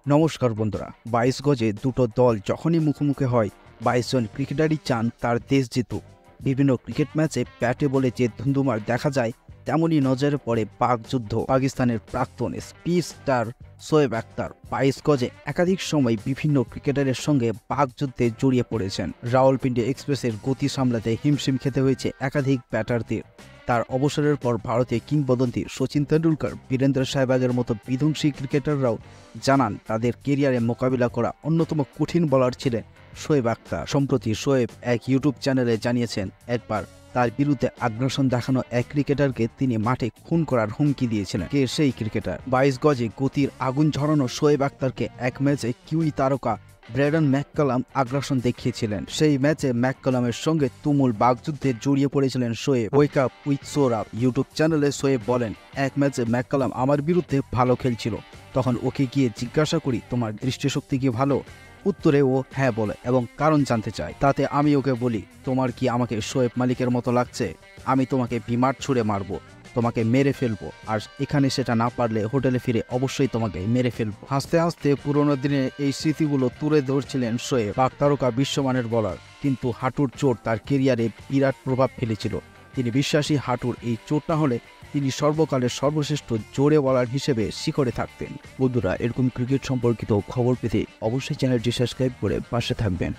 নমস্কার বন্ধুরা। ২২ গজে দুটো দল যখনই মুখোমুখি হয় ২২ জন ক্রিকেটারই চান তার দেশ জিতুক। বিভিন্ন ক্রিকেট ম্যাচে ব্যাটে বলে যে ধুন্ধুমার দেখা যায় তেমনই নজরে পড়ে পাক যুদ্ধ। পাকিস্তানের প্রাক্তন স্পিড স্টার শোয়েব আখতার ২২ গজে একাধিক সময় বিভিন্ন ক্রিকেটারের সঙ্গে পাক যুদ্ধে জড়িয়ে পড়েছেন। রাওয়ালপিন্ডি এক্সপ্রেসের গতি সামলাতে হিমশিম খেতে হয়েছে একাধিক ব্যাটারদের। তার অবসরের পর ভারতীয় কিংবদন্তি সচিন তেন্ডুলকর, বীরেন্দ্র সেহবাগের মতো বিধ্বংসী ক্রিকেটাররাও জানান তাদের কেরিয়ারে মোকাবিলা করা অন্যতম কঠিন বোলার ছিলেন শোয়েব আখতার। সম্প্রতি শোয়েব এক ইউটিউব চ্যানেলে জানিয়েছেন, একবার তার বিরুদ্ধে আগ্রাসন দেখানো এক ক্রিকেটারকে তিনি মাঠে খুন করার হুমকি দিয়েছিলেন। কে সেই ক্রিকেটার? ২২ গজে গতির আগুন ঝরানো শোয়েব আখতারকে এক ম্যাচে কিউই তারকা ব্র্যাডন ম্যাককালাম আগ্রাসন দেখিয়েছিলেন। সেই ম্যাচে ম্যাককালামের সঙ্গে তুমুল বাগযুদ্ধে জড়িয়ে পড়েছিলেন Shoaib. Wake up with Sourav YouTube চ্যানেলে শোয়েব বলেন, এক ম্যাচে ম্যাককালাম আমার বিরুদ্ধে ভালো খেলছিল, তখন ওকে গিয়ে জিজ্ঞাসা করি তোমার দৃষ্টিশক্তি কি ভালো? উত্তরে ও হ্যাঁ বলে এবং কারণ জানতে চায়। তাতে আমি ওকে বলি, তোমার কি আমাকে শোয়েব মালিকের মতো লাগছে? আমি তোমাকে বিমার ছুঁড়ে মারবো, তোমাকে মেরে ফেলবো, আর এখানে সেটা না পারলে হোটেলে ফিরে অবশ্যই তোমাকে মেরে ফেলবো। হাসতে হাসতে পুরোনো দিনে এই স্মৃতিগুলো তুলে ধরছিলেন শোয়েব। পাক তারকা বিশ্বমানের বলার, কিন্তু হাঁটুর চোট তার কেরিয়ারে বিরাট প্রভাব ফেলেছিল। তিনি বিশ্বাসী হাঁটুর এই চোট না হলে তিনি সর্বকালের সর্বশ্রেষ্ঠ জোরে বলার হিসেবে শিখরে থাকতেন। বন্ধুরা, এরকম ক্রিকেট সম্পর্কিত খবর পেতে অবশ্যই চ্যানেলটি সাবস্ক্রাইব করে পাশে থাকবেন।